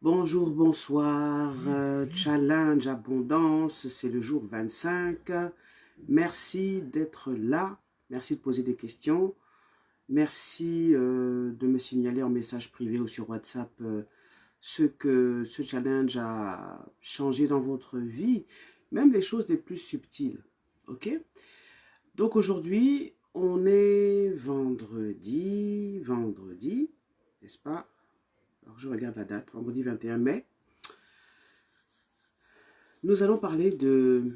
Bonjour, bonsoir, challenge, abondance, c'est le jour 25. Merci d'être là, merci de poser des questions, merci de me signaler en message privé ou sur WhatsApp ce que ce challenge a changé dans votre vie, même les choses les plus subtiles. Ok? Donc aujourd'hui, on est vendredi, n'est-ce pas? Alors je regarde la date, vendredi 21 mai. Nous allons parler de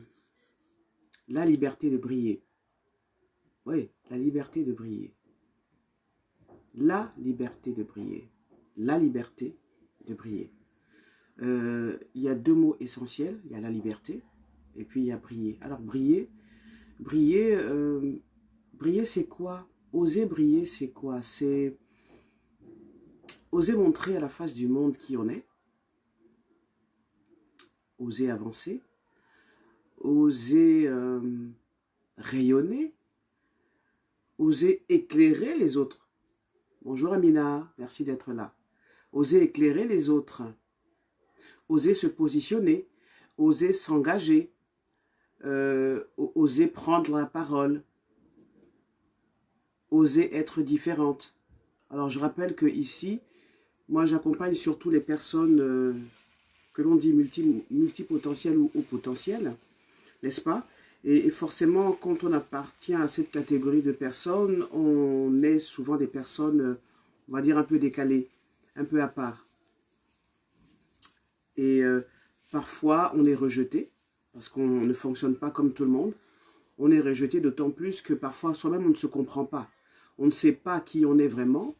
la liberté de briller. Oui, la liberté de briller. La liberté de briller. La liberté de briller. Il y a deux mots essentiels. Il y a la liberté et puis il y a briller. Alors briller, briller c'est quoi? Oser briller c'est quoi? C'est oser montrer à la face du monde qui on est. Oser avancer. Oser rayonner. Oser éclairer les autres. Bonjour Amina, merci d'être là. Oser éclairer les autres, oser se positionner, oser s'engager, oser prendre la parole, oser être différente. Alors je rappelle que ici, moi j'accompagne surtout les personnes que l'on dit multipotentielles ou haut potentielles, n'est-ce pas? Et forcément, quand on appartient à cette catégorie de personnes, on est souvent des personnes, on va dire, un peu décalées, un peu à part. Et parfois, on est rejeté, parce qu'on ne fonctionne pas comme tout le monde. On est rejeté d'autant plus que parfois, soi-même, on ne se comprend pas. On ne sait pas qui on est vraiment.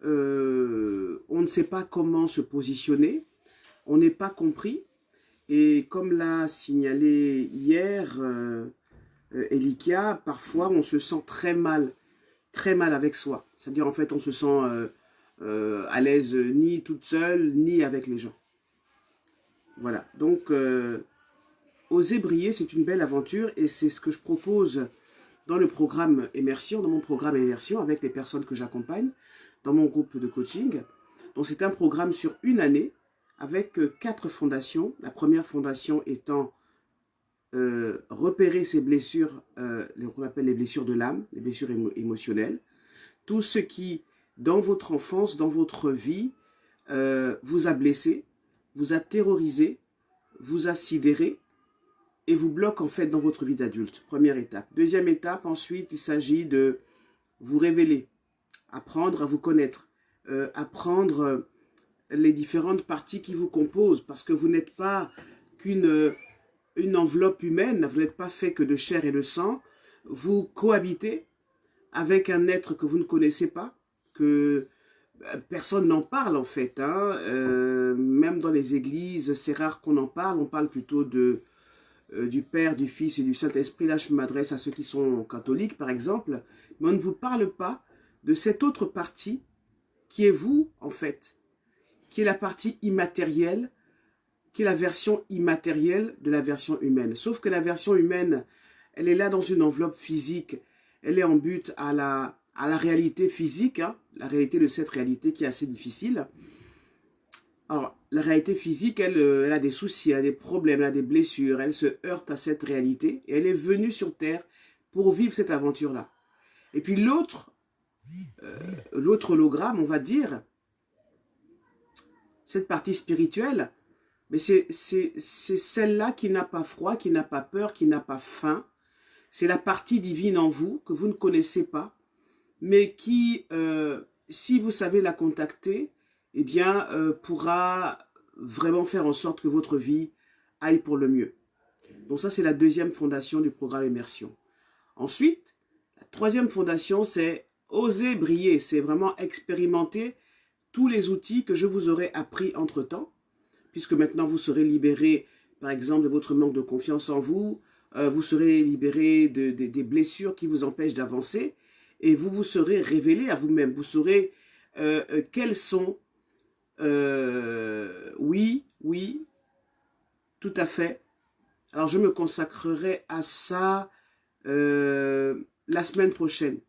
On ne sait pas comment se positionner. On n'est pas compris. Et comme l'a signalé hier Elikia, parfois, on se sent très mal avec soi. C'est-à-dire, en fait, on se sent à l'aise ni toute seule, ni avec les gens. Voilà, donc oser briller, c'est une belle aventure et c'est ce que je propose dans le programme Immersion, dans mon programme Immersion avec les personnes que j'accompagne, dans mon groupe de coaching. Donc c'est un programme sur une année avec 4 fondations. La première fondation étant repérer ces blessures, qu'on appelle les blessures de l'âme, les blessures émotionnelles. Tout ce qui, dans votre enfance, dans votre vie, vous a blessé, vous a terrorisé, vous a sidéré et vous bloque en fait dans votre vie d'adulte. Première étape. Deuxième étape, ensuite, il s'agit de vous révéler, apprendre à vous connaître, apprendre les différentes parties qui vous composent parce que vous n'êtes pas une enveloppe humaine, vous n'êtes pas fait que de chair et de sang. Vous cohabitez avec un être que vous ne connaissez pas, que personne n'en parle en fait. Même dans les églises, c'est rare qu'on en parle. On parle plutôt du Père, du Fils et du Saint-Esprit. Là, je m'adresse à ceux qui sont catholiques, par exemple. Mais on ne vous parle pas de cette autre partie qui est vous, en fait, qui est la partie immatérielle, qui est la version immatérielle de la version humaine. Sauf que la version humaine, elle est là dans une enveloppe physique. Elle est en but à la réalité physique, la réalité de cette réalité qui est assez difficile. Alors, la réalité physique, elle a des soucis, elle a des problèmes, elle a des blessures, elle se heurte à cette réalité et elle est venue sur Terre pour vivre cette aventure-là. Et puis l'autre hologramme, on va dire, cette partie spirituelle, mais c'est celle-là qui n'a pas froid, qui n'a pas peur, qui n'a pas faim. C'est la partie divine en vous que vous ne connaissez pas, mais qui, si vous savez la contacter, eh bien, pourra vraiment faire en sorte que votre vie aille pour le mieux. Donc ça, c'est la deuxième fondation du programme Immersion. Ensuite, la troisième fondation, c'est oser briller. C'est vraiment expérimenter tous les outils que je vous aurai appris entre-temps, puisque maintenant vous serez libéré, par exemple, de votre manque de confiance en vous, vous serez libéré des blessures qui vous empêchent d'avancer, et vous vous serez révélé à vous-même. Vous saurez quels sont, oui, tout à fait. Alors je me consacrerai à ça la semaine prochaine,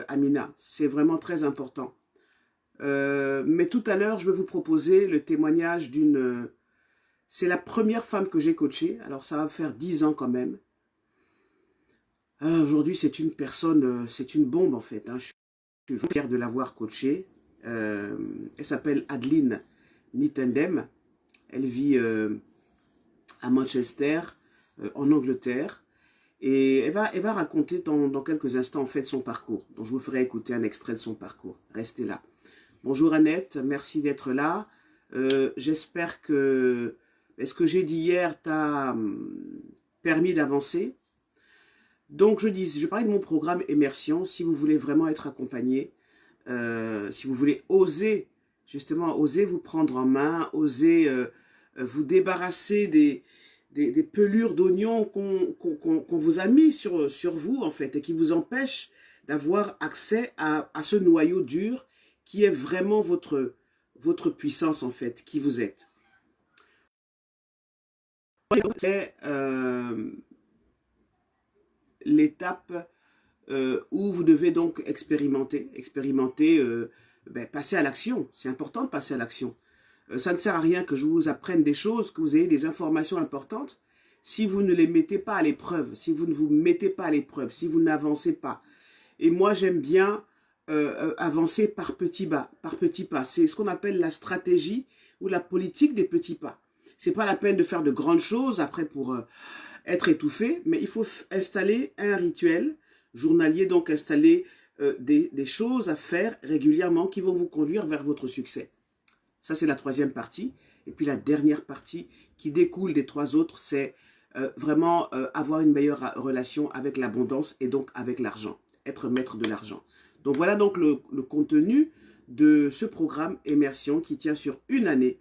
Amina. C'est vraiment très important. Mais tout à l'heure, je vais vous proposer le témoignage d'une... c'est la première femme que j'ai coachée. Alors, ça va faire 10 ans quand même. Aujourd'hui, c'est une personne, c'est une bombe en fait. Hein. Je suis vraiment fier de l'avoir coachée. Elle s'appelle Adeline Nittendem. Elle vit à Manchester, en Angleterre. Et elle va raconter dans quelques instants en fait son parcours. Donc je vous ferai écouter un extrait de son parcours. Restez là. Bonjour Annette, merci d'être là. J'espère que ce que j'ai dit hier t'a permis d'avancer. Donc je parlais de mon programme Immersion. Si vous voulez vraiment être accompagné, si vous voulez oser, justement, oser vous prendre en main, oser vous débarrasser des pelures d'oignons qu'on vous a mis sur vous, en fait, et qui vous empêchent d'avoir accès à ce noyau dur qui est vraiment votre puissance, en fait, qui vous êtes. C'est l'étape où vous devez donc expérimenter, passer à l'action. C'est important de passer à l'action. Ça ne sert à rien que je vous apprenne des choses, que vous ayez des informations importantes, si vous ne les mettez pas à l'épreuve, si vous ne vous mettez pas à l'épreuve, si vous n'avancez pas. Et moi, j'aime bien avancer par petits pas. C'est ce qu'on appelle la stratégie ou la politique des petits pas. C'est pas la peine de faire de grandes choses après pour être étouffé, mais il faut installer un rituel journalier, donc installer des choses à faire régulièrement qui vont vous conduire vers votre succès. Ça, c'est la troisième partie. Et puis la dernière partie qui découle des trois autres, c'est vraiment avoir une meilleure relation avec l'abondance et donc avec l'argent, être maître de l'argent. Donc voilà donc le contenu de ce programme Immersion qui tient sur une année.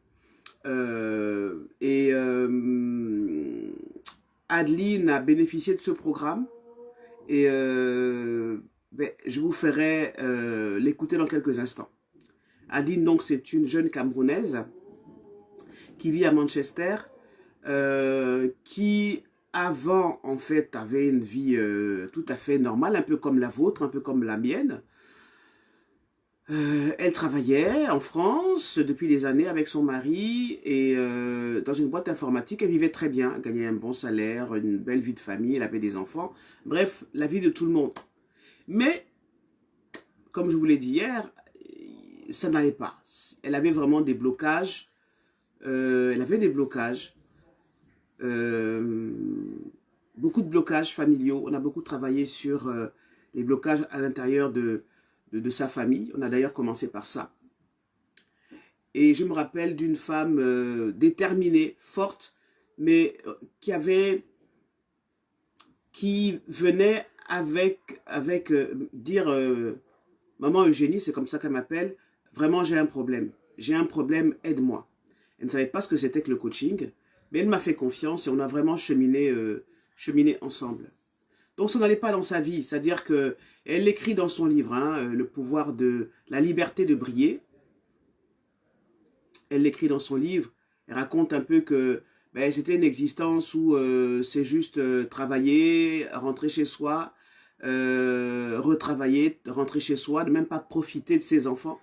Adeline a bénéficié de ce programme et je vous ferai l'écouter dans quelques instants. Adeline, donc, c'est une jeune Camerounaise qui vit à Manchester, qui avant, en fait, avait une vie tout à fait normale, un peu comme la vôtre, un peu comme la mienne. Elle travaillait en France depuis des années avec son mari et dans une boîte informatique, elle vivait très bien, elle gagnait un bon salaire, une belle vie de famille, elle avait des enfants. Bref, la vie de tout le monde. Mais, comme je vous l'ai dit hier, ça n'allait pas. Elle avait vraiment des blocages. Beaucoup de blocages familiaux. On a beaucoup travaillé sur les blocages à l'intérieur de sa famille. On a d'ailleurs commencé par ça. Et je me rappelle d'une femme déterminée, forte, mais qui venait avec dire maman Eugénie, c'est comme ça qu'elle m'appelle, vraiment j'ai un problème, aide-moi. Elle ne savait pas ce que c'était que le coaching, mais elle m'a fait confiance et on a vraiment cheminé ensemble. Donc ça n'allait pas dans sa vie, c'est-à-dire qu'elle l'écrit dans son livre, hein, Le pouvoir de la liberté de briller. Elle l'écrit dans son livre, elle raconte un peu que c'était une existence où c'est juste travailler, rentrer chez soi, retravailler, rentrer chez soi, ne même pas profiter de ses enfants,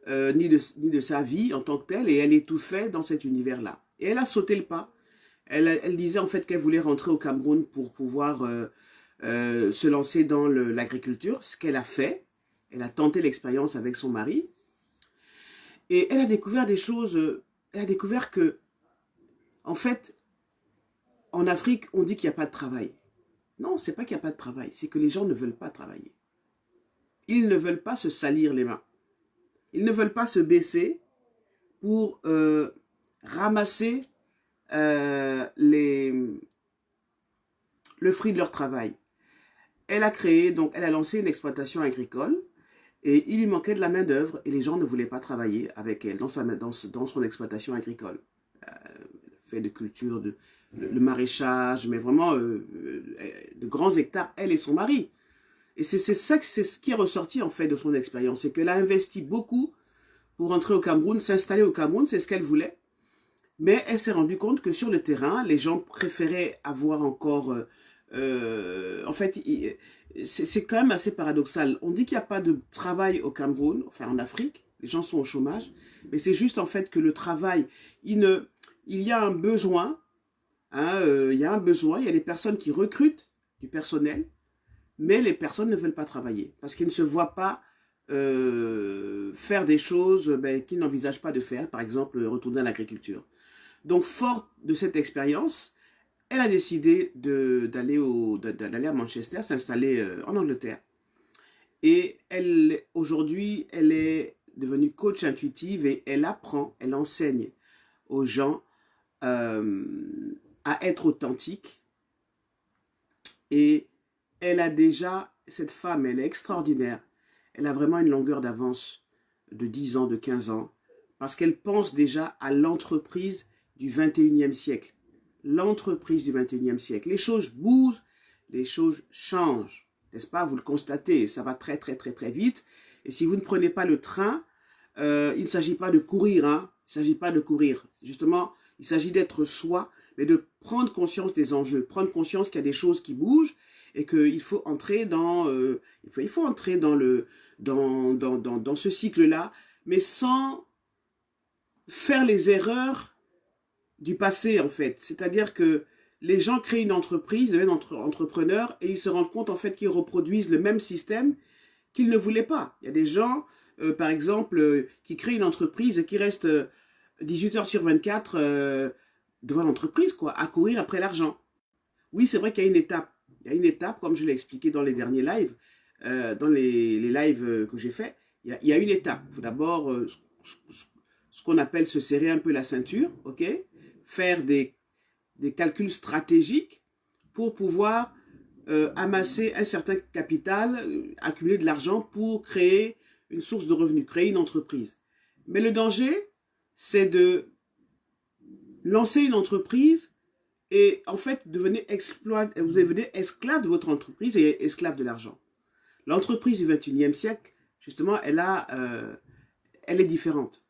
ni de sa vie en tant que telle, et elle étouffait dans cet univers-là. Et elle a sauté le pas. Elle disait en fait qu'elle voulait rentrer au Cameroun pour pouvoir se lancer dans l'agriculture, ce qu'elle a fait. Elle a tenté l'expérience avec son mari. Et elle a découvert des choses, elle a découvert que, en fait, en Afrique, on dit qu'il n'y a pas de travail. Non, c'est pas qu'il n'y a pas de travail, c'est que les gens ne veulent pas travailler. Ils ne veulent pas se salir les mains. Ils ne veulent pas se baisser pour ramasser le fruit de leur travail. Elle a lancé une exploitation agricole et il lui manquait de la main-d'œuvre et les gens ne voulaient pas travailler avec elle dans son exploitation agricole. Fait de culture, le maraîchage, mais vraiment de grands hectares, elle et son mari. Et c'est ce qui est ressorti en fait de son expérience, c'est qu'elle a investi beaucoup pour rentrer au Cameroun, s'installer au Cameroun, c'est ce qu'elle voulait. Mais elle s'est rendue compte que sur le terrain, les gens préféraient avoir encore... en fait, c'est quand même assez paradoxal. On dit qu'il n'y a pas de travail au Cameroun, enfin en Afrique, Les gens sont au chômage. Mais c'est juste en fait que le travail, il y a un besoin. Hein, il y a un besoin. Il y a des personnes qui recrutent du personnel. Mais les personnes ne veulent pas travailler. Parce qu'ils ne se voient pas faire des choses qu'ils n'envisagent pas de faire. Par exemple, retourner à l'agriculture. Donc, forte de cette expérience, elle a décidé d'aller à Manchester, s'installer en Angleterre. Et aujourd'hui, elle est devenue coach intuitive et elle apprend, elle enseigne aux gens à être authentiques. Et elle a déjà, cette femme, elle est extraordinaire. Elle a vraiment une longueur d'avance de 10 ans, de 15 ans, parce qu'elle pense déjà à l'entreprise du 21e siècle. L'entreprise du 21e siècle. Les choses bougent, les choses changent. N'est-ce pas? Vous le constatez, ça va très très très très vite. Et si vous ne prenez pas le train, il ne s'agit pas de courir. Hein. Il ne s'agit pas de courir. Justement, il s'agit d'être soi, mais de prendre conscience des enjeux. Prendre conscience qu'il y a des choses qui bougent et qu'il faut entrer dans, dans ce cycle-là, mais sans faire les erreurs du passé, en fait. C'est-à-dire que les gens créent une entreprise, deviennent entrepreneurs, et ils se rendent compte, en fait, qu'ils reproduisent le même système qu'ils ne voulaient pas. Il y a des gens, par exemple, qui créent une entreprise et qui restent 18 heures sur 24 devant l'entreprise, quoi, à courir après l'argent. Oui, c'est vrai qu'il y a une étape. Il y a une étape, comme je l'ai expliqué dans les derniers lives, dans les lives que j'ai faits, il y a une étape. Il faut d'abord ce qu'on appelle se serrer un peu la ceinture, ok? Faire des calculs stratégiques pour pouvoir amasser un certain capital, accumuler de l'argent pour créer une source de revenus, créer une entreprise. Mais le danger, c'est de lancer une entreprise et en fait, vous devenez esclave de votre entreprise et esclave de l'argent. L'entreprise du 21e siècle, justement, elle est différente.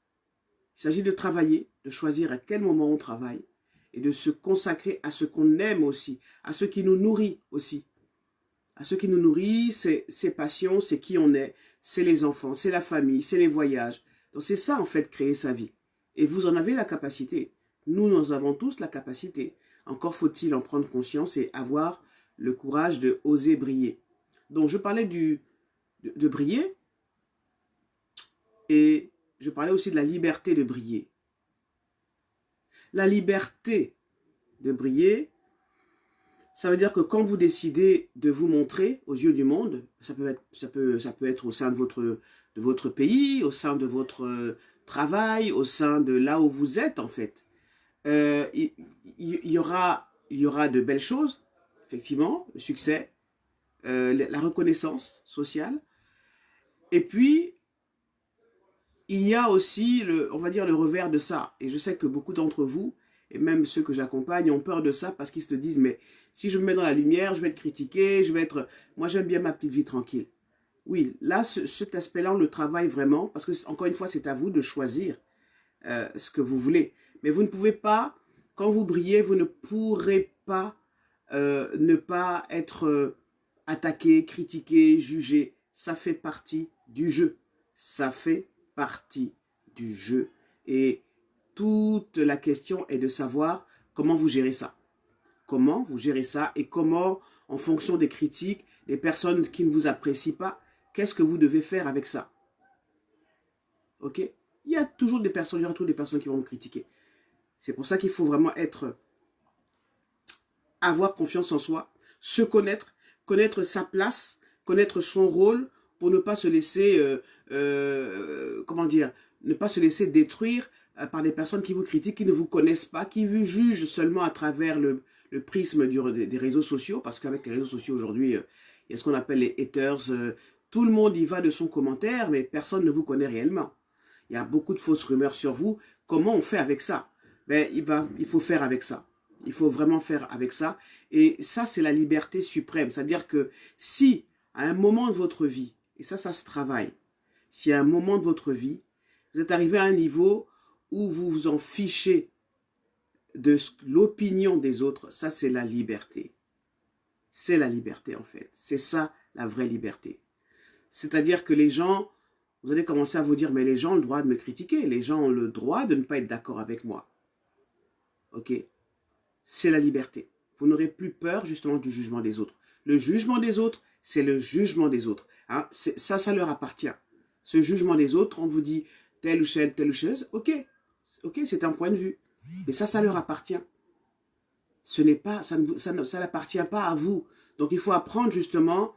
Il s'agit de travailler, de choisir à quel moment on travaille et de se consacrer à ce qu'on aime aussi, à ce qui nous nourrit aussi. À ce qui nous nourrit, c'est ses passions, c'est qui on est, c'est les enfants, c'est la famille, c'est les voyages. Donc c'est ça en fait, créer sa vie. Et vous en avez la capacité. Nous avons tous la capacité. Encore faut-il en prendre conscience et avoir le courage de oser briller. Donc je parlais de briller et je parlais aussi de la liberté de briller. La liberté de briller, ça veut dire que quand vous décidez de vous montrer aux yeux du monde, ça peut être au sein de votre pays, au sein de votre travail, au sein de là où vous êtes en fait. Il y aura de belles choses, effectivement, le succès, la reconnaissance sociale. Et puis, il y a aussi, on va dire, le revers de ça. Et je sais que beaucoup d'entre vous, et même ceux que j'accompagne, ont peur de ça parce qu'ils se disent, mais si je me mets dans la lumière, je vais être critiqué, moi j'aime bien ma petite vie tranquille. Oui, là, cet aspect-là, on le travaille vraiment, parce que, encore une fois, c'est à vous de choisir ce que vous voulez. Mais vous ne pouvez pas, quand vous brillez, vous ne pourrez pas ne pas être attaqué, critiqué, jugé. Ça fait partie du jeu. Ça fait partie du jeu. Et toute la question est de savoir comment vous gérez ça. Comment vous gérez ça et comment, en fonction des critiques, des personnes qui ne vous apprécient pas, qu'est-ce que vous devez faire avec ça? Ok? Il y aura toujours des personnes qui vont vous critiquer. C'est pour ça qu'il faut vraiment avoir confiance en soi, se connaître sa place, connaître son rôle pour ne pas se laisser, ne pas se laisser détruire par des personnes qui vous critiquent, qui ne vous connaissent pas, qui vous jugent seulement à travers le prisme des réseaux sociaux, parce qu'avec les réseaux sociaux aujourd'hui, il y a ce qu'on appelle les haters. Tout le monde y va de son commentaire, mais personne ne vous connaît réellement. Il y a beaucoup de fausses rumeurs sur vous. Comment on fait avec ça? Ben, il faut faire avec ça. Il faut vraiment faire avec ça. Et ça, c'est la liberté suprême. C'est-à-dire que si, à un moment de votre vie, et ça se travaille, si à un moment de votre vie, vous êtes arrivé à un niveau où vous vous en fichez de l'opinion des autres, ça, c'est la liberté. C'est la liberté, en fait. C'est ça, la vraie liberté. C'est-à-dire que les gens vous allez commencer à vous dire, mais les gens ont le droit de me critiquer, les gens ont le droit de ne pas être d'accord avec moi. Ok? C'est la liberté. Vous n'aurez plus peur justement du jugement des autres. Le jugement des autres, c'est le jugement des autres. Hein? Ça leur appartient. Ce jugement des autres, on vous dit telle ou chose, ok, c'est un point de vue. Mais ça leur appartient. Ce n'est pas, ça n'appartient pas à vous. Donc il faut apprendre justement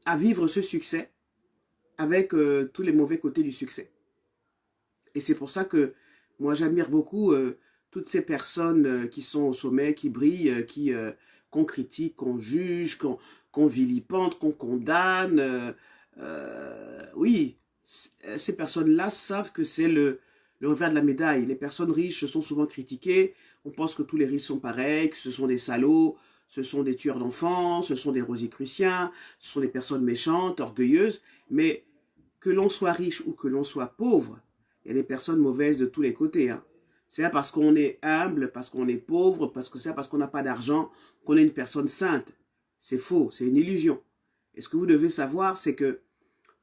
à vivre ce succès avec tous les mauvais côtés du succès. Et c'est pour ça que moi j'admire beaucoup toutes ces personnes qui sont au sommet, qui brillent, qu'on critique, qu'on juge, qu'on vilipende, qu'on condamne. Oui, ces personnes-là savent que c'est le revers de la médaille. Les personnes riches sont souvent critiquées. On pense que tous les riches sont pareils, que ce sont des salauds, ce sont des tueurs d'enfants, ce sont des rosicruciens, ce sont des personnes méchantes, orgueilleuses. Mais que l'on soit riche ou que l'on soit pauvre, il y a des personnes mauvaises de tous les côtés. Hein. C'est pas parce qu'on est humble, parce qu'on est pauvre, parce qu'on n'a pas d'argent, qu'on est une personne sainte. C'est faux, c'est une illusion. Et ce que vous devez savoir, c'est que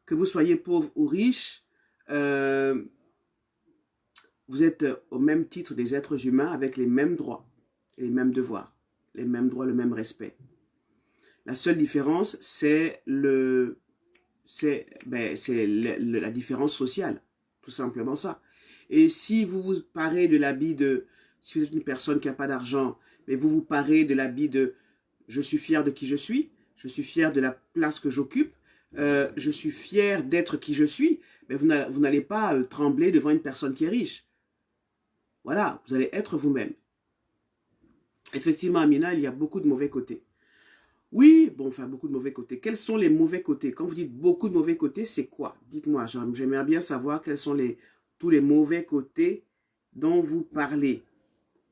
vous soyez pauvre ou riche, vous êtes au même titre des êtres humains avec les mêmes droits et les mêmes devoirs. Les mêmes droits, le même respect. La seule différence, c'est la différence sociale. Tout simplement ça. Et si vous vous parez de l'habit de, si vous êtes une personne qui n'a pas d'argent, mais vous vous parez de l'habit de je suis fier de qui je suis fier de la place que j'occupe, je suis fier d'être qui je suis, mais vous n'allez pas trembler devant une personne qui est riche. Voilà, vous allez être vous-même. Effectivement, Amina, il y a beaucoup de mauvais côtés. Oui, bon, enfin, beaucoup de mauvais côtés. Quels sont les mauvais côtés? Quand vous dites beaucoup de mauvais côtés, c'est quoi? Dites-moi, j'aimerais bien savoir quels sont tous les mauvais côtés dont vous parlez.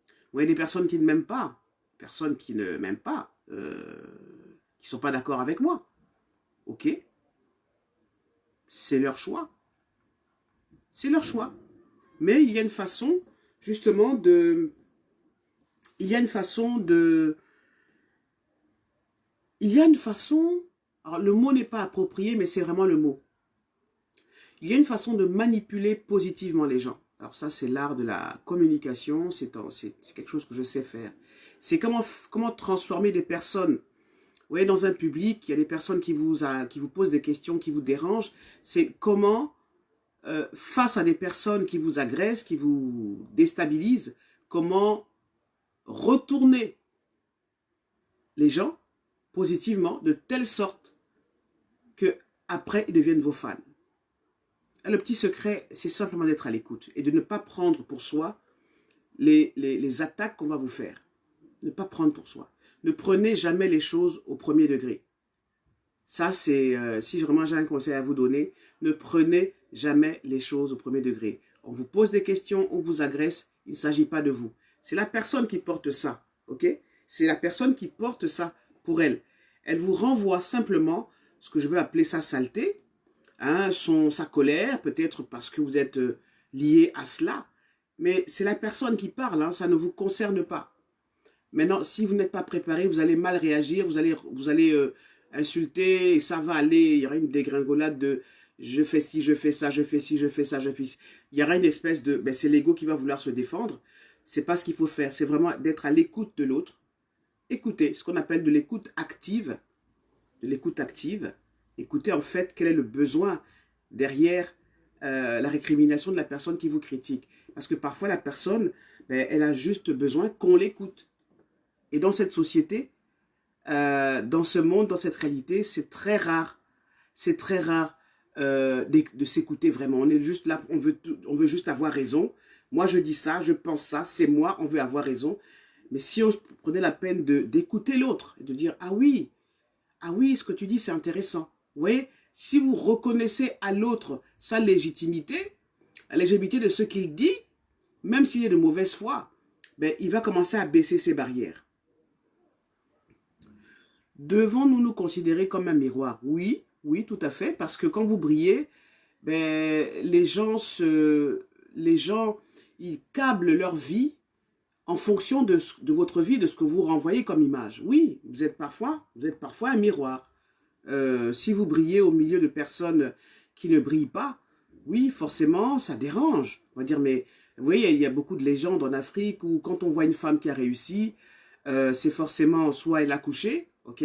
Vous voyez des personnes qui ne m'aiment pas, personnes qui ne m'aiment pas, qui ne sont pas d'accord avec moi. Ok? C'est leur choix. C'est leur choix. Mais il y a une façon, justement, alors le mot n'est pas approprié, mais c'est vraiment le mot. Il y a une façon de manipuler positivement les gens. Alors ça, c'est l'art de la communication, c'est quelque chose que je sais faire. C'est comment transformer des personnes. Vous voyez, dans un public, il y a des personnes qui vous posent des questions, qui vous dérangent. C'est comment, face à des personnes qui vous agressent, qui vous déstabilisent, comment retourner les gens positivement de telle sorte que après ils deviennent vos fans. Le petit secret, c'est simplement d'être à l'écoute et de ne pas prendre pour soi les attaques qu'on va vous faire. Ne pas prendre pour soi. Ne prenez jamais les choses au premier degré. Ça, c'est, si vraiment j'ai un conseil à vous donner, ne prenez jamais les choses au premier degré. On vous pose des questions, on vous agresse, il ne s'agit pas de vous. C'est la personne qui porte ça, ok? C'est la personne qui porte ça pour elle. Elle vous renvoie simplement ce que je veux appeler sa saleté, hein, sa colère, peut-être parce que vous êtes lié à cela. Mais c'est la personne qui parle, hein, ça ne vous concerne pas. Maintenant, si vous n'êtes pas préparé, vous allez mal réagir, vous allez insulter, et ça va aller, il y aura une dégringolade de je fais ci, je fais ça, je fais ci, je fais ça, je fais ci. Il y aura une espèce de, c'est l'ego qui va vouloir se défendre. C'est pas ce qu'il faut faire, c'est vraiment d'être à l'écoute de l'autre. Écoutez, ce qu'on appelle de l'écoute active. De l'écoute active. Écoutez en fait quel est le besoin derrière la récrimination de la personne qui vous critique. Parce que parfois la personne, elle a juste besoin qu'on l'écoute. Et dans cette société, dans ce monde, dans cette réalité, c'est très rare. C'est très rare de s'écouter vraiment. On est juste là, on veut juste avoir raison. Moi, je dis ça, je pense ça, c'est moi, on veut avoir raison. Mais si on prenait la peine d'écouter l'autre et de dire « Ah oui, ce que tu dis, c'est intéressant. » Vous voyez, si vous reconnaissez à l'autre sa légitimité, la légitimité de ce qu'il dit, même s'il est de mauvaise foi, il va commencer à baisser ses barrières. Devons-nous nous considérer comme un miroir? Oui, oui, tout à fait, parce que quand vous brillez, les gens, ils câblent leur vie en fonction de votre vie, de ce que vous renvoyez comme image. Oui, vous êtes parfois un miroir. Si vous brillez au milieu de personnes qui ne brillent pas, oui, forcément, ça dérange. On va dire, mais vous voyez, il y a beaucoup de légendes en Afrique où quand on voit une femme qui a réussi, c'est forcément soit elle a couché, ok,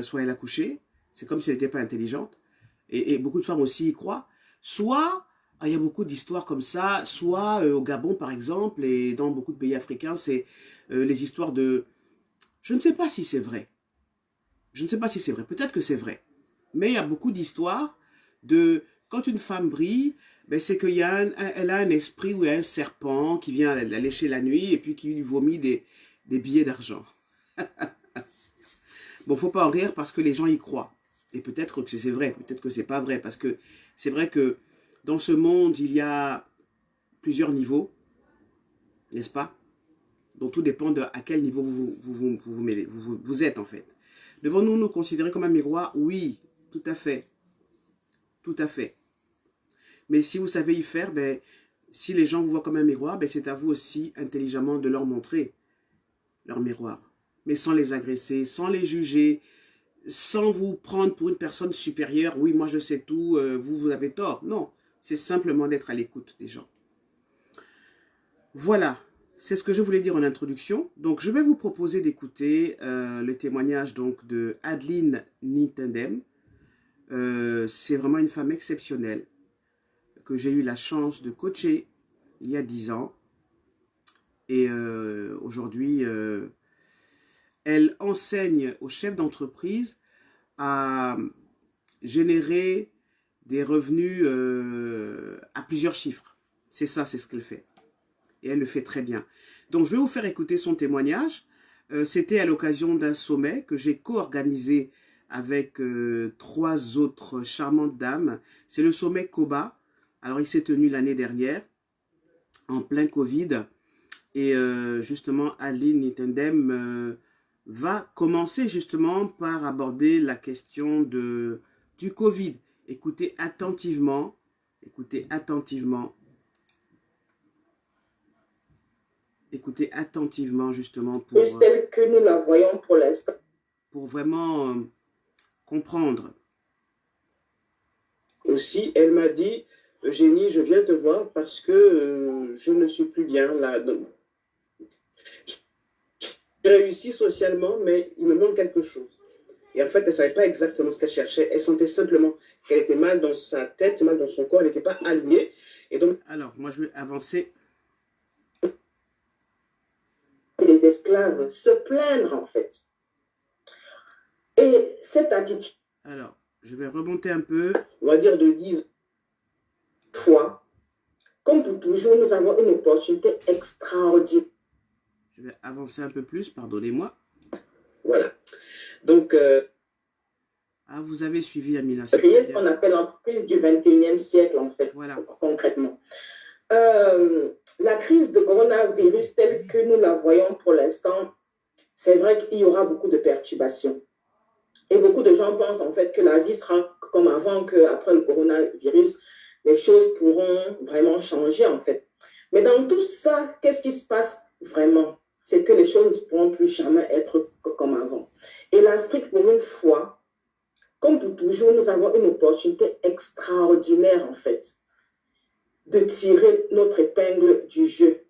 soit elle a couché, c'est comme si elle n'était pas intelligente, et beaucoup de femmes aussi y croient, soit, il y a beaucoup d'histoires comme ça, soit au Gabon par exemple, et dans beaucoup de pays africains, c'est les histoires de... Je ne sais pas si c'est vrai, je ne sais pas si c'est vrai, peut-être que c'est vrai, mais il y a beaucoup d'histoires de quand une femme brille, ben c'est qu'il y a elle a un esprit ou un serpent qui vient la lécher la nuit et puis qui lui vomit des billets d'argent. Bon, faut pas en rire parce que les gens y croient. Et peut-être que c'est vrai, peut-être que c'est pas vrai, parce que c'est vrai que dans ce monde, il y a plusieurs niveaux, n'est-ce pas? Donc tout dépend de à quel niveau vous êtes en fait. Devons-nous nous considérer comme un miroir? Oui, tout à fait, tout à fait. Mais si vous savez y faire, ben, si les gens vous voient comme un miroir, ben, c'est à vous aussi intelligemment de leur montrer leur miroir. Mais sans les agresser, sans les juger, sans vous prendre pour une personne supérieure. Oui, moi je sais tout, vous avez tort. Non, c'est simplement d'être à l'écoute des gens. Voilà, c'est ce que je voulais dire en introduction. Donc je vais vous proposer d'écouter le témoignage donc, de Adeline Nintendem. C'est vraiment une femme exceptionnelle que j'ai eu la chance de coacher il y a 10 ans. Et aujourd'hui, elle enseigne aux chefs d'entreprise à générer des revenus à plusieurs chiffres. C'est ça, c'est ce qu'elle fait. Et elle le fait très bien. Donc, je vais vous faire écouter son témoignage. C'était à l'occasion d'un sommet que j'ai co-organisé avec 3 autres charmantes dames. C'est le sommet COBA. Alors, il s'est tenu l'année dernière, en plein Covid. Et justement, Adeline Nintendem va commencer justement par aborder la question du Covid. Écoutez attentivement, écoutez attentivement, écoutez attentivement justement pour... telle que nous la voyons pour l'instant. Pour vraiment comprendre. Aussi, elle m'a dit, Eugénie, je viens te voir parce que je ne suis plus bien là. Donc, j'ai réussi socialement, mais il me manque quelque chose. Et en fait, elle ne savait pas exactement ce qu'elle cherchait. Elle sentait simplement qu'elle était mal dans sa tête, mal dans son corps, elle n'était pas alignée. Et donc, alors, moi, je vais avancer. Les esclaves se plaindre, en fait. Et cette attitude... Alors, je vais remonter un peu. On va dire de 10 fois. Comme pour toujours, nous avons une opportunité extraordinaire. Je vais avancer un peu plus, pardonnez-moi. Voilà. Donc, vous avez suivi Amina. Créer ce qu'on appelle l'entreprise du 21e siècle, en fait, voilà. Concrètement. La crise de coronavirus telle que nous la voyons pour l'instant, c'est vrai qu'il y aura beaucoup de perturbations. Et beaucoup de gens pensent en fait que la vie sera comme avant, qu'après le coronavirus, les choses pourront vraiment changer en fait. Mais dans tout ça, qu'est-ce qui se passe vraiment? C'est que les choses ne pourront plus jamais être comme avant. Et l'Afrique, pour une fois, comme pour toujours, nous avons une opportunité extraordinaire, en fait, de tirer notre épingle du jeu.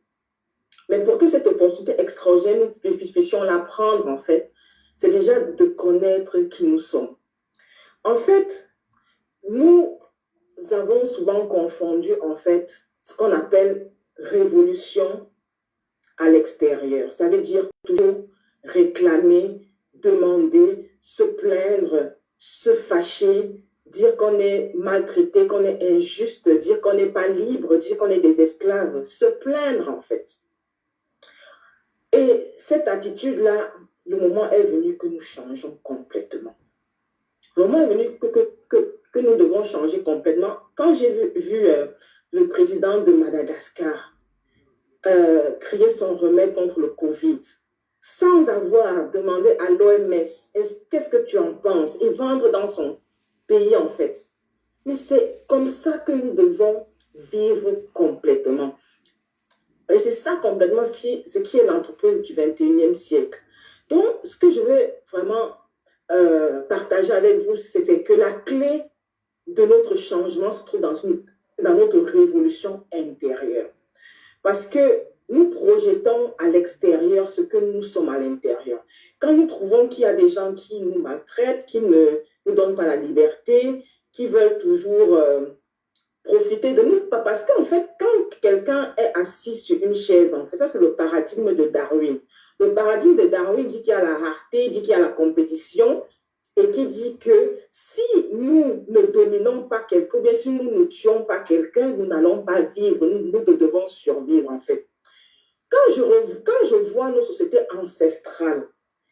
Mais pour que cette opportunité extraordinaire, nous puissions la prendre, en fait, c'est déjà de connaître qui nous sommes. En fait, nous avons souvent confondu, en fait, ce qu'on appelle révolution à l'extérieur. Ça veut dire toujours réclamer, demander, se plaindre, se fâcher, dire qu'on est maltraité, qu'on est injuste, dire qu'on n'est pas libre, dire qu'on est des esclaves, se plaindre en fait. Et cette attitude-là, le moment est venu que nous changeons complètement. Le moment est venu que nous devons changer complètement. Quand j'ai vu le président de Madagascar créer son remède contre le Covid, sans avoir demandé à l'OMS qu'est-ce que tu en penses, et vendre dans son pays en fait. Mais c'est comme ça que nous devons vivre complètement. Et c'est ça complètement ce qui est l'entreprise du 21e siècle. Donc, ce que je veux vraiment partager avec vous, c'est que la clé de notre changement se trouve dans notre révolution intérieure. Parce que nous projetons à l'extérieur ce que nous sommes à l'intérieur. Quand nous trouvons qu'il y a des gens qui nous maltraitent, qui ne nous donnent pas la liberté, qui veulent toujours profiter de nous, parce qu'en fait, quand quelqu'un est assis sur une chaise, en fait, ça c'est le paradigme de Darwin. Le paradigme de Darwin dit qu'il y a la rareté, dit qu'il y a la compétition, et qui dit que si nous ne dominons pas quelqu'un, bien si nous ne tuons pas quelqu'un, nous n'allons pas vivre, nous devons survivre en fait. Quand je vois nos sociétés ancestrales,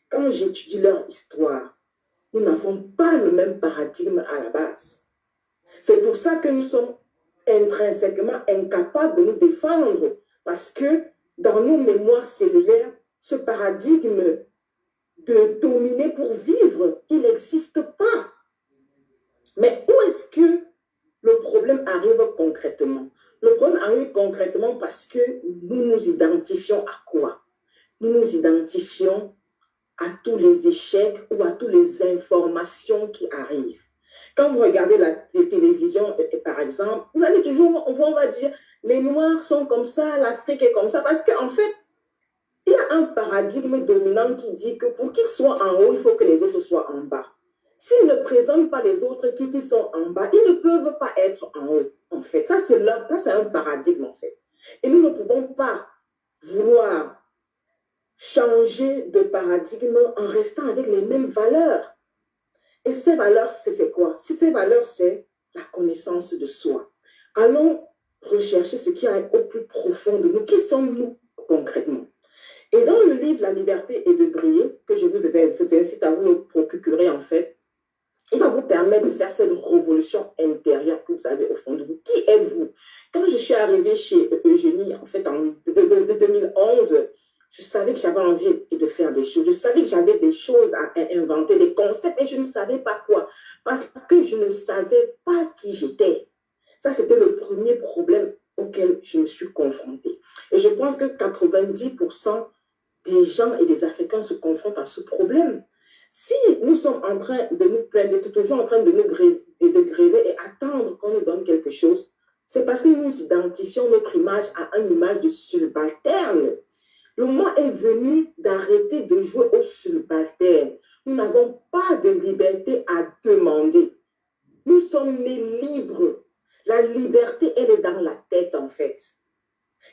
quand j'étudie leur histoire, nous n'avons pas le même paradigme à la base. C'est pour ça que nous sommes intrinsèquement incapables de nous défendre, parce que dans nos mémoires cellulaires, ce paradigme de dominer pour vivre, il n'existe pas. Mais où est-ce que le problème arrive concrètement? Le problème arrive concrètement parce que nous nous identifions à quoi? Nous nous identifions à tous les échecs ou à toutes les informations qui arrivent. Quand vous regardez la télévision, par exemple, vous allez toujours, on va dire, les Noirs sont comme ça, l'Afrique est comme ça, parce qu'en fait, il y a un paradigme dominant qui dit que pour qu'ils soient en haut, il faut que les autres soient en bas. S'ils ne présentent pas les autres qui sont en bas, ils ne peuvent pas être en haut, en fait. Ça, c'est un paradigme, en fait. Et nous ne pouvons pas vouloir changer de paradigme en restant avec les mêmes valeurs. Et ces valeurs, c'est quoi? Ces valeurs, c'est la connaissance de soi. Allons rechercher ce qui est au plus profond de nous. Qui sommes-nous concrètement? Et dans le livre La liberté est de briller, que je vous incite à vous procurer en fait, il va vous permettre de faire cette révolution intérieure que vous avez au fond de vous. Qui êtes-vous? Quand je suis arrivée chez Eugénie, en fait, en 2011, je savais que j'avais envie de faire des choses. Je savais que j'avais des choses à inventer, des concepts, et je ne savais pas quoi. Parce que je ne savais pas qui j'étais. Ça, c'était le premier problème auquel je me suis confrontée. Et je pense que 90% des gens et des Africains se confrontent à ce problème. Si nous sommes en train de nous plaindre, toujours en train de nous gréver et attendre qu'on nous donne quelque chose, c'est parce que nous identifions notre image à une image de subalterne. Le moment est venu d'arrêter de jouer au subalterne. Nous n'avons pas de liberté à demander. Nous sommes nés libres. La liberté, elle est dans la tête, en fait.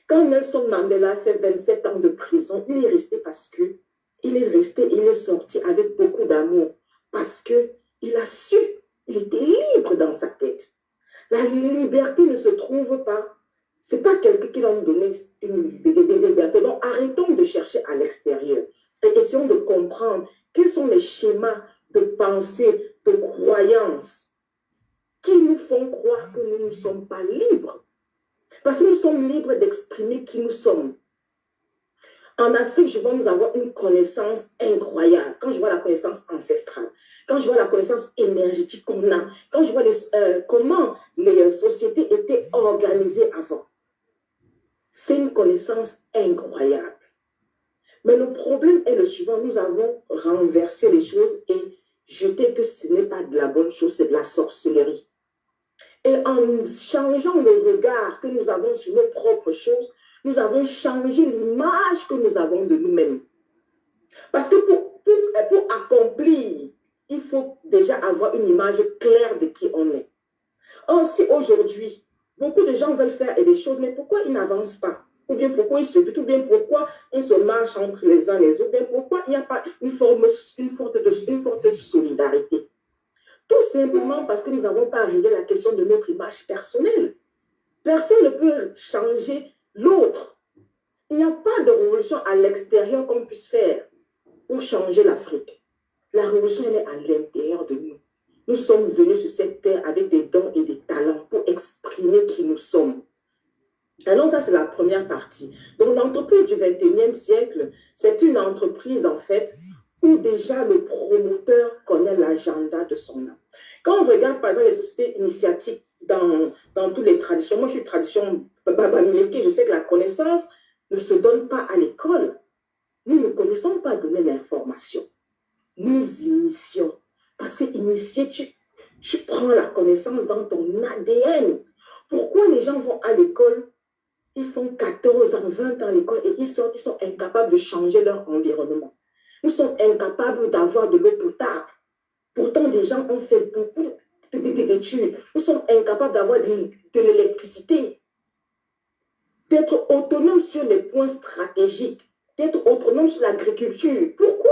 Quand Nelson Mandela fait 27 ans de prison, il est resté parce que il est sorti avec beaucoup d'amour. Parce qu'il a su, il était libre dans sa tête. La liberté ne se trouve pas. Ce n'est pas quelqu'un qui va nous donner une liberté. Donc, arrêtons de chercher à l'extérieur et essayons de comprendre quels sont les schémas de pensée, de croyances qui nous font croire que nous ne sommes pas libres. Parce que nous sommes libres d'exprimer qui nous sommes. En Afrique, je vois nous avoir une connaissance incroyable. Quand je vois la connaissance ancestrale, quand je vois la connaissance énergétique qu'on a, quand je vois comment les sociétés étaient organisées avant, c'est une connaissance incroyable. Mais le problème est le suivant, nous avons renversé les choses et jeté que ce n'est pas de la bonne chose, c'est de la sorcellerie. Et en changeant le regard que nous avons sur nos propres choses, nous avons changé l'image que nous avons de nous-mêmes. Parce que pour accomplir, il faut déjà avoir une image claire de qui on est. Or, si aujourd'hui, beaucoup de gens veulent faire des choses, mais pourquoi ils n'avancent pas? Ou bien pourquoi ils se doutent? Ou bien pourquoi on se marche entre les uns et les autres? Ou bien pourquoi il n'y a pas une forte de solidarité? Tout simplement parce que nous n'avons pas réglé la question de notre image personnelle. Personne ne peut changer l'autre. Il n'y a pas de révolution à l'extérieur qu'on puisse faire pour changer l'Afrique. La révolution, elle est à l'intérieur de nous. Nous sommes venus sur cette terre avec des dons et des talents pour exprimer qui nous sommes. Alors ça, c'est la première partie. Donc l'entreprise du 21e siècle, c'est une entreprise en fait où déjà le promoteur connaît l'agenda de son âme. Quand on regarde par exemple les sociétés initiatiques dans toutes les traditions, moi je suis tradition Baba-Mileke, je sais que la connaissance ne se donne pas à l'école. Nous ne connaissons pas donner l'information. nous initions. Parce que initier, tu prends la connaissance dans ton ADN. Pourquoi les gens vont à l'école, ils font 14 ans, 20 ans à l'école et ils sortent, ils sont incapables de changer leur environnement. Nous sommes incapables d'avoir de l'eau potable. Pourtant, des gens ont fait beaucoup d'études. Nous sommes incapables d'avoir de l'électricité, d'être autonomes sur les points stratégiques, d'être autonomes sur l'agriculture. Pourquoi?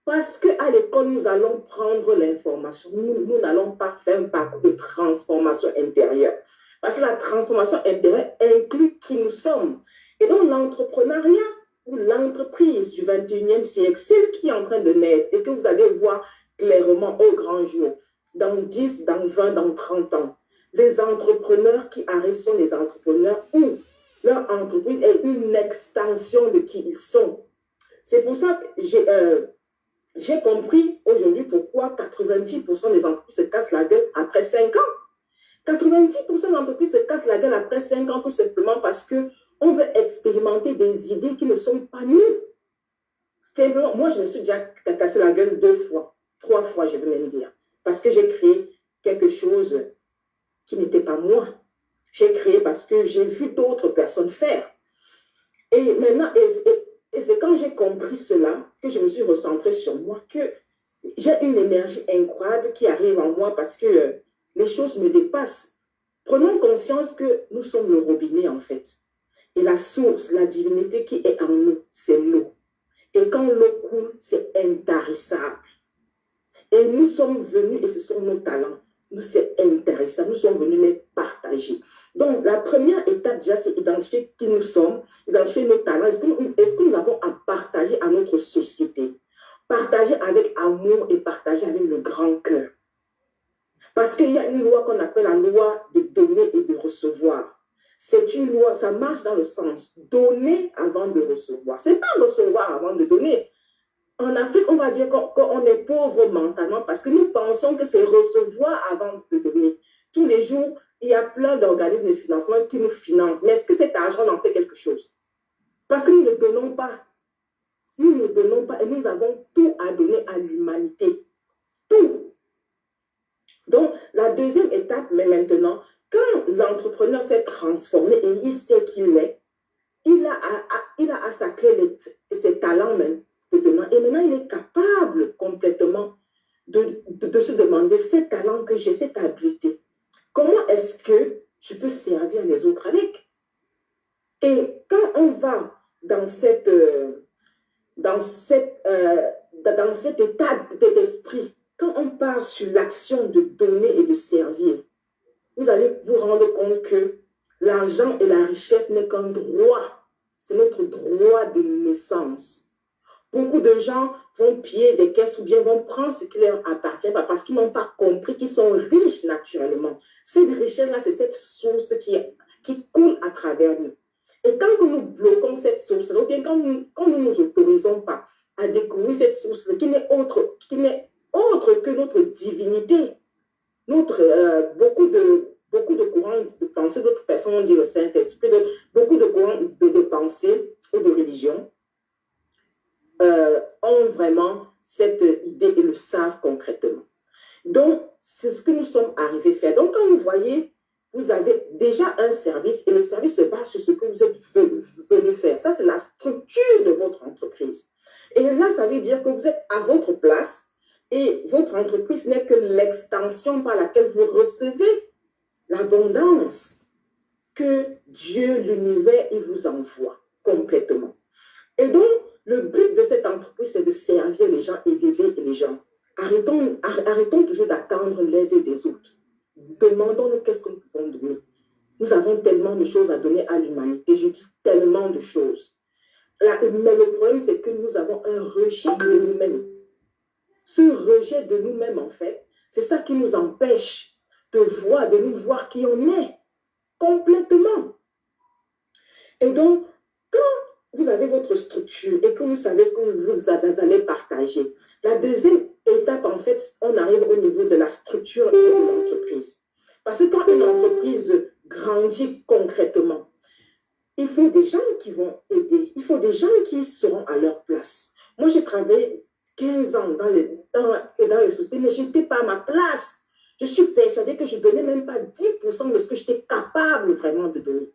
Parce qu'à l'école, nous allons prendre l'information. Nous n'allons pas faire un parcours de transformation intérieure. Parce que la transformation intérieure inclut qui nous sommes. Et donc, l'entrepreneuriat ou l'entreprise du 21e siècle, celle qui est en train de naître et que vous allez voir clairement au grand jour, dans 10, dans 20, dans 30 ans, les entrepreneurs qui arrivent sont des entrepreneurs où leur entreprise est une extension de qui ils sont. C'est pour ça que j'ai compris aujourd'hui pourquoi 90% des entreprises se cassent la gueule après 5 ans. 90% des entreprises se cassent la gueule après 5 ans tout simplement parce qu'on veut expérimenter des idées qui ne sont pas nues. Moi, je me suis déjà cassé la gueule 2 fois, 3 fois, je veux même dire. Parce que j'ai créé quelque chose qui n'était pas moi. J'ai créé parce que j'ai vu d'autres personnes faire. Et maintenant, et c'est quand j'ai compris cela que je me suis recentrée sur moi, que j'ai une énergie incroyable qui arrive en moi parce que les choses me dépassent. Prenons conscience que nous sommes le robinet en fait. Et la source, la divinité qui est en nous, c'est l'eau. Et quand l'eau coule, c'est intarissable. Et nous sommes venus, et ce sont nos talents, nous c'est intarissable, nous sommes venus les partager. Donc, la première étape déjà, c'est identifier qui nous sommes, identifier nos talents. Est-ce que nous avons à partager à notre société? Partager avec amour et partager avec le grand cœur. Parce qu'il y a une loi qu'on appelle la loi de donner et de recevoir. C'est une loi, ça marche dans le sens donner avant de recevoir. Ce n'est pas recevoir avant de donner. En Afrique, on va dire qu'on est pauvre mentalement parce que nous pensons que c'est recevoir avant de donner. Tous les jours, il y a plein d'organismes de financement qui nous financent. Mais est-ce que cet argent en fait quelque chose? Parce que nous ne donnons pas. Nous ne donnons pas et nous avons tout à donner à l'humanité. Tout. Donc, la deuxième étape, mais maintenant, quand l'entrepreneur s'est transformé et il sait qui il est, il a à sa clé ses talents même. Et maintenant, il est capable complètement de se demander ces talents que j'ai, cette habileté. Comment est-ce que je peux servir les autres avec? Et quand on va dans cet état d'esprit, quand on part sur l'action de donner et de servir, vous allez vous rendre compte que l'argent et la richesse n'est qu'un droit. C'est notre droit de naissance. Beaucoup de gens vont piller des caisses ou bien vont prendre ce qui leur appartient parce qu'ils n'ont pas compris qu'ils sont riches naturellement. Cette richesse-là, c'est cette source qui coule à travers nous. Et tant que nous bloquons cette source-là, ou bien quand nous ne nous autorisons pas à découvrir cette source qui n'est autre que notre divinité, beaucoup de courants de pensée, d'autres personnes ont dit le Saint-Esprit, beaucoup de courants de pensée ou de religion ont vraiment cette idée et le savent concrètement. Donc, c'est ce que nous sommes arrivés à faire. Donc, quand vous voyez, vous avez déjà un service et le service se base sur ce que vous êtes venu faire. Ça, c'est la structure de votre entreprise. Et là, ça veut dire que vous êtes à votre place et votre entreprise n'est que l'extension par laquelle vous recevez l'abondance que Dieu, l'univers, il vous envoie complètement. Et donc, le but de cette entreprise, c'est de servir les gens et d'aider les gens. Arrêtons toujours d'attendre l'aide des autres. Demandons-nous qu'est-ce que nous pouvons donner. Nous avons tellement de choses à donner à l'humanité. Je dis tellement de choses. Mais le problème, c'est que nous avons un rejet de nous-mêmes. Ce rejet de nous-mêmes, en fait, c'est ça qui nous empêche de nous voir qui on est complètement. Et donc, quand vous avez votre structure et que vous savez ce que vous allez partager, la deuxième étape, en fait, on arrive au niveau de la structure de l'entreprise. Parce que quand une entreprise grandit concrètement, il faut des gens qui vont aider. Il faut des gens qui seront à leur place. Moi, j'ai travaillé 15 ans dans les sociétés, mais je n'étais pas à ma place. Je suis persuadée que je ne donnais même pas 10% de ce que j'étais capable vraiment de donner.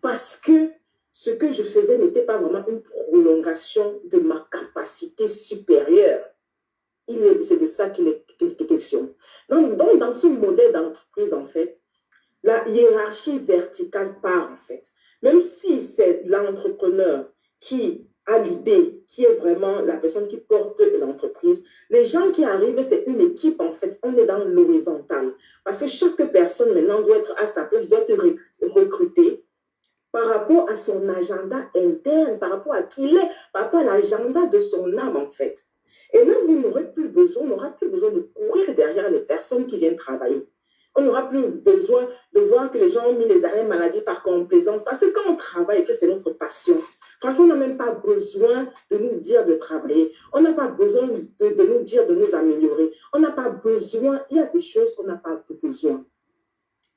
Parce que ce que je faisais n'était pas vraiment une prolongation de ma capacité supérieure. C'est de ça qu'il est question. Donc, dans ce modèle d'entreprise, en fait, la hiérarchie verticale part, en fait. Même si c'est l'entrepreneur qui a l'idée, qui est vraiment la personne qui porte l'entreprise, les gens qui arrivent, c'est une équipe, en fait. On est dans l'horizontal. Parce que chaque personne, maintenant, doit être à sa place, doit être recrutée par rapport à son agenda interne, par rapport à qui il est, par rapport à l'agenda de son âme, en fait. Et là, vous n'aurez plus besoin, on n'aura plus besoin de courir derrière les personnes qui viennent travailler. On n'aura plus besoin de voir que les gens ont mis les arrêts maladie par complaisance. Parce que quand on travaille, que c'est notre passion, franchement, on n'a même pas besoin de nous dire de travailler. On n'a pas besoin de nous dire de nous améliorer. On n'a pas besoin, il y a des choses qu'on n'a pas besoin.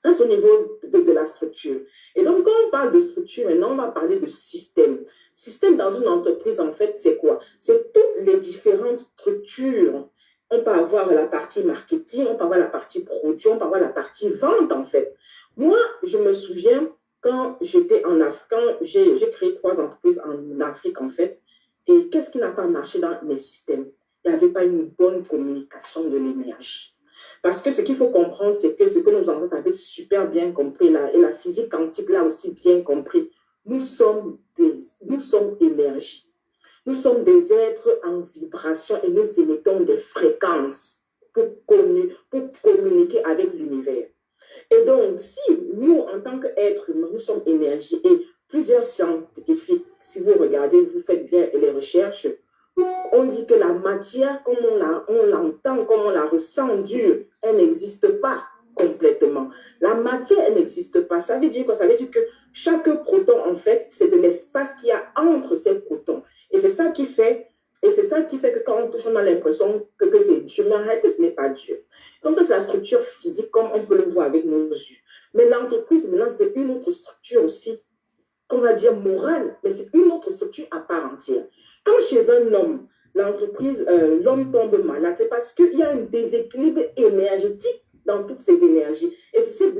Ça, c'est au niveau de la structure. Et donc, quand on parle de structure, maintenant, on va parler de système. Système dans une entreprise, en fait, c'est quoi? C'est toutes les différentes structures. On peut avoir la partie marketing, on peut avoir la partie produit, on peut avoir la partie vente, en fait. Moi, je me souviens, quand j'étais en Afrique, quand j'ai créé 3 entreprises en Afrique, en fait, et qu'est-ce qui n'a pas marché dans mes systèmes? Il n'y avait pas une bonne communication de l'énergie. Parce que ce qu'il faut comprendre, c'est que ce que nos enfants avaient super bien compris, là, et la physique quantique l'a aussi bien compris, nous sommes énergie. Nous sommes des êtres en vibration et nous émettons des fréquences pour communiquer avec l'univers. Et donc, si nous, en tant qu'êtres humains, nous sommes énergie, et plusieurs scientifiques, si vous regardez, vous faites bien les recherches, on dit que la matière, comme on l'entend, comme on la ressent dure, elle n'existe pas complètement. La matière, elle n'existe pas. Ça veut dire quoi? Ça veut dire que chaque proton, en fait, c'est de l'espace qu'il y a entre ces protons. Et c'est ça qui fait que quand on touche, on a l'impression que c'est Dieu, mais arrête, que ce n'est pas Dieu. Donc ça, c'est la structure physique, comme on peut le voir avec nos yeux. Mais l'entreprise, maintenant, c'est une autre structure aussi, qu'on va dire morale, mais c'est une autre structure à part entière. Quand chez un homme, l'homme tombe malade, c'est parce qu'il y a un déséquilibre énergétique dans toutes ces énergies. Et c'est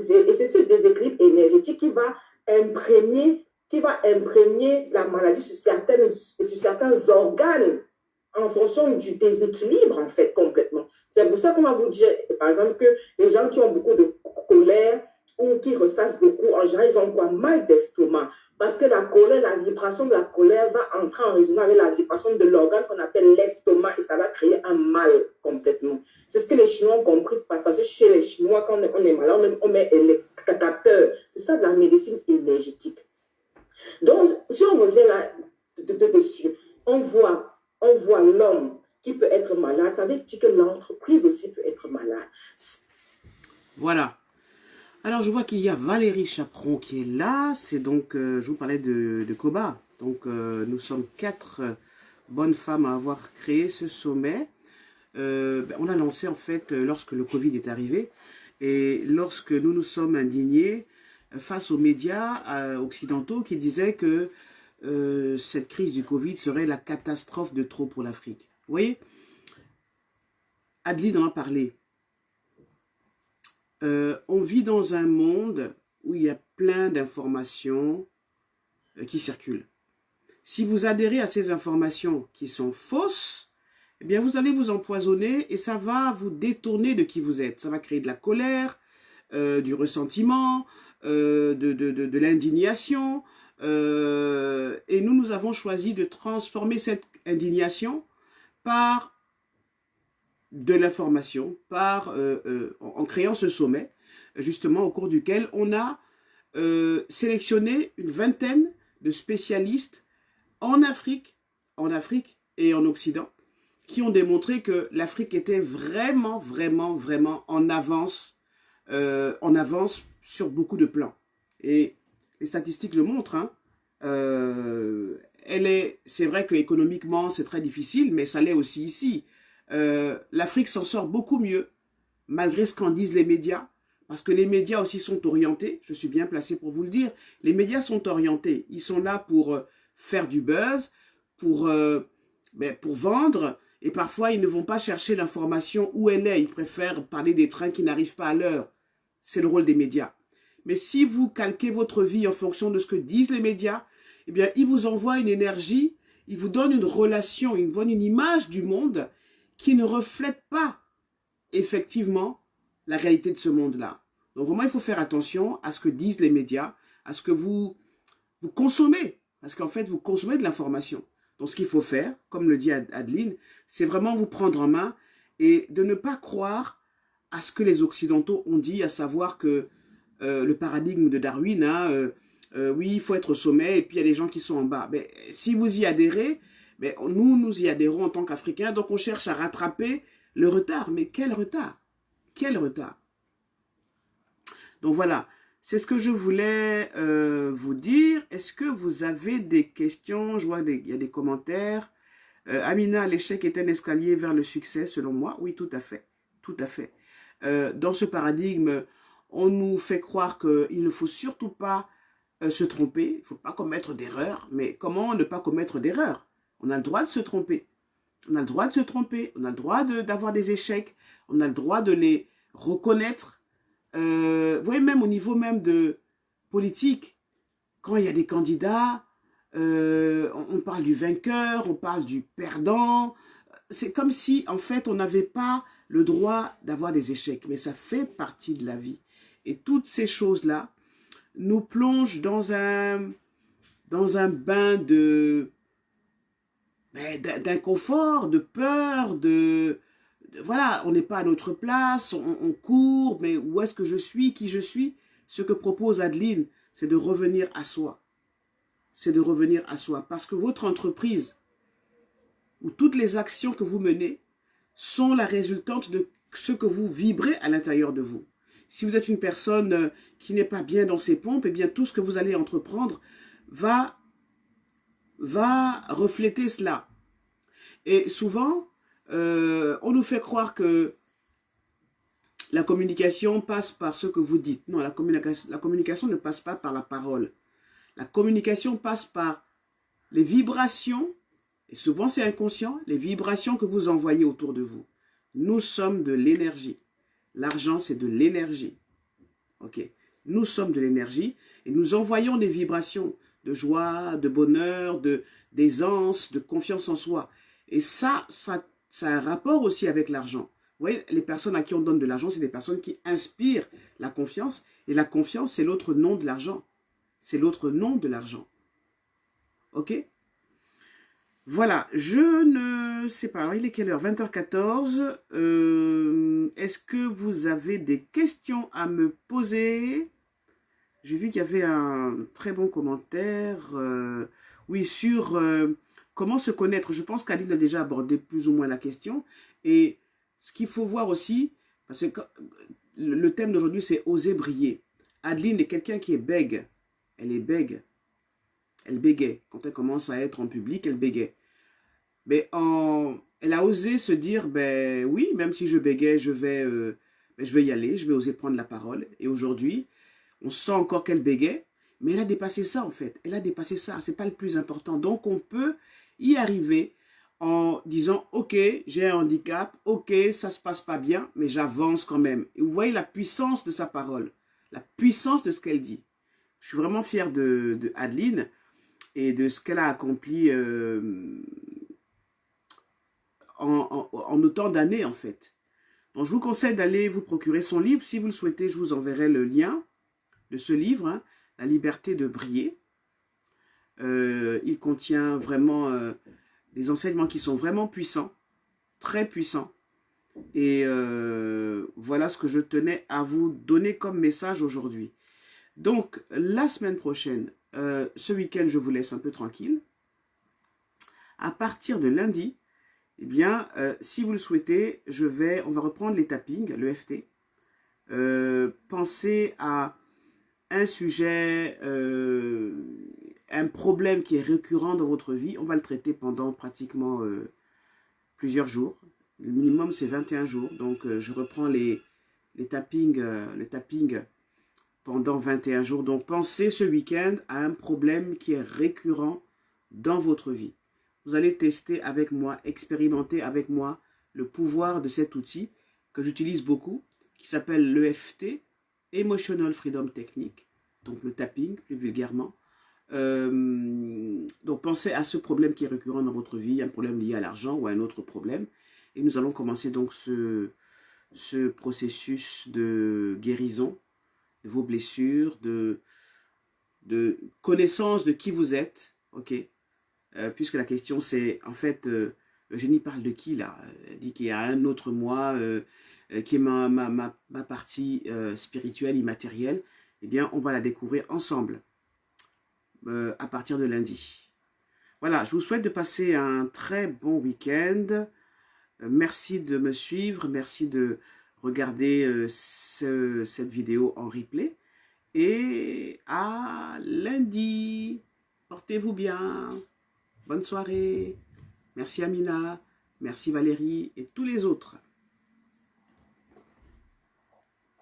ce déséquilibre énergétique qui va imprégner la maladie sur certains organes en fonction du déséquilibre, en fait, complètement. C'est pour ça qu'on va vous dire, par exemple, que les gens qui ont beaucoup de colère ou qui ressassent beaucoup, en général, ils ont quoi? Mal d'estomac. Parce que la colère, la vibration de la colère va entrer en résonance avec la vibration de l'organe qu'on appelle l'estomac et ça va créer un mal complètement. C'est ce que les Chinois ont compris, parce que chez les Chinois, quand on est malade, on met les capteurs. C'est ça de la médecine énergétique. Donc, si on revient là dessus, on voit l'homme qui peut être malade, ça veut dire que l'entreprise aussi peut être malade. Voilà. Alors, je vois qu'il y a Valérie Chaperon qui est là. C'est donc, je vous parlais de Koba. Donc, nous sommes 4 bonnes femmes à avoir créé ce sommet. On l'a lancé, en fait, lorsque le Covid est arrivé. Et lorsque nous nous sommes indignés face aux médias occidentaux qui disaient que cette crise du Covid serait la catastrophe de trop pour l'Afrique. Vous voyez, Adeline en a parlé. On vit dans un monde où il y a plein d'informations qui circulent. Si vous adhérez à ces informations qui sont fausses, eh bien vous allez vous empoisonner et ça va vous détourner de qui vous êtes. Ça va créer de la colère, du ressentiment, de l'indignation. Et nous avons choisi de transformer cette indignation par de l'information, en créant ce sommet, justement au cours duquel on a sélectionné une vingtaine de spécialistes en Afrique et en Occident, qui ont démontré que l'Afrique était vraiment, vraiment, vraiment en avance sur beaucoup de plans. Et les statistiques le montrent, hein. C'est vrai qu'économiquement, c'est très difficile, mais ça l'est aussi ici. L'Afrique s'en sort beaucoup mieux, malgré ce qu'en disent les médias, parce que les médias aussi sont orientés, je suis bien placé pour vous le dire, les médias sont orientés, ils sont là pour faire du buzz, pour vendre, Et parfois, ils ne vont pas chercher l'information où elle est. Ils préfèrent parler des trains qui n'arrivent pas à l'heure. C'est le rôle des médias. Mais si vous calquez votre vie en fonction de ce que disent les médias, eh bien, ils vous envoient une énergie, ils vous donnent une relation, ils vous donnent une image du monde qui ne reflète pas effectivement la réalité de ce monde-là. Donc vraiment, il faut faire attention à ce que disent les médias, à ce que vous consommez. Parce qu'en fait, vous consommez de l'information. Donc ce qu'il faut faire, comme le dit Adeline, c'est vraiment vous prendre en main et de ne pas croire à ce que les Occidentaux ont dit, à savoir que le paradigme de Darwin, hein, oui, il faut être au sommet et puis il y a des gens qui sont en bas. Mais si vous y adhérez, mais nous y adhérons en tant qu'Africains, donc on cherche à rattraper le retard. Mais quel retard? Quel retard? Donc voilà, c'est ce que je voulais vous dire. Est-ce que vous avez des questions? Je vois qu'il y a des commentaires. Amina, l'échec est un escalier vers le succès, selon moi. Oui, tout à fait. Tout à fait. Dans ce paradigme, on nous fait croire qu'il ne faut surtout pas se tromper. Il ne faut pas commettre d'erreurs. Mais comment ne pas commettre d'erreurs? On a le droit de se tromper. On a le droit de se tromper. On a le droit d'avoir des échecs. On a le droit de les reconnaître. Vous voyez, même au niveau même de politique, quand il y a des candidats, on parle du vainqueur, on parle du perdant. C'est comme si, en fait, on n'avait pas le droit d'avoir des échecs. Mais ça fait partie de la vie. Et toutes ces choses-là nous plongent dans un bain d'inconfort, de peur, voilà, on n'est pas à notre place, on court, mais où est-ce que je suis, qui je suis? Ce que propose Adeline, c'est de revenir à soi. C'est de revenir à soi. Parce que votre entreprise, ou toutes les actions que vous menez, sont la résultante de ce que vous vibrez à l'intérieur de vous. Si vous êtes une personne qui n'est pas bien dans ses pompes, eh bien tout ce que vous allez entreprendre va refléter cela. Et souvent, on nous fait croire que la communication passe par ce que vous dites. Non, la communication ne passe pas par la parole. La communication passe par les vibrations, et souvent c'est inconscient, les vibrations que vous envoyez autour de vous. Nous sommes de l'énergie. L'argent, c'est de l'énergie. Ok. Nous sommes de l'énergie et nous envoyons des vibrations de joie, de bonheur, d'aisance, de confiance en soi. Et ça a un rapport aussi avec l'argent. Vous voyez, les personnes à qui on donne de l'argent, c'est des personnes qui inspirent la confiance. Et la confiance, c'est l'autre nom de l'argent. C'est l'autre nom de l'argent. Ok? Voilà, je ne sais pas. Alors, il est quelle heure? 20h14. Est-ce que vous avez des questions à me poser? J'ai vu qu'il y avait un très bon commentaire. Oui, sur comment se connaître. Je pense qu'Aline a déjà abordé plus ou moins la question. Et ce qu'il faut voir aussi, parce que le thème d'aujourd'hui, c'est oser briller. Adeline est quelqu'un qui est bègue. Elle est bègue. Elle bégait. Quand elle commence à être en public, elle bégait. Mais elle a osé se dire, ben oui, même si je bégais, je vais y aller, je vais oser prendre la parole. Et aujourd'hui, on sent encore qu'elle bégait, mais elle a dépassé ça en fait. Elle a dépassé ça, c'est pas le plus important. Donc on peut y arriver en disant, ok, j'ai un handicap, ok, ça se passe pas bien, mais j'avance quand même. Et vous voyez la puissance de sa parole, la puissance de ce qu'elle dit. Je suis vraiment fier de Adeline et de ce qu'elle a accompli en autant d'années en fait. Donc je vous conseille d'aller vous procurer son livre. Si vous le souhaitez, je vous enverrai le lien de ce livre, hein, La liberté de briller. Il contient vraiment des enseignements qui sont vraiment puissants, très puissants. Et voilà ce que je tenais à vous donner comme message aujourd'hui. Donc, la semaine prochaine, ce week-end, je vous laisse un peu tranquille. À partir de lundi, eh bien, si vous le souhaitez, on va reprendre les tappings, le FT. Pensez à un sujet, un problème qui est récurrent dans votre vie. On va le traiter pendant pratiquement plusieurs jours. Le minimum, c'est 21 jours. Donc, je reprends les tappings, le tapping pendant 21 jours. Donc, pensez ce week-end à un problème qui est récurrent dans votre vie. vous allez tester avec moi, expérimenter avec moi le pouvoir de cet outil que j'utilise beaucoup, qui s'appelle l'EFT, Emotional Freedom Technique, donc le tapping plus vulgairement. Donc pensez à ce problème qui est récurrent dans votre vie, un problème lié à l'argent ou à un autre problème. Et nous allons commencer donc ce processus de guérison de vos blessures, de connaissance de qui vous êtes, ok, puisque la question c'est, en fait, Eugénie parle de qui là? Elle dit qu'il y a un autre moi qui est ma partie spirituelle, immatérielle. Eh bien, on va la découvrir ensemble à partir de lundi. Voilà, je vous souhaite de passer un très bon week-end. Merci de me suivre, merci de regarder cette vidéo en replay. Et à lundi. Portez-vous bien. Bonne soirée. Merci Amina. Merci Valérie et tous les autres.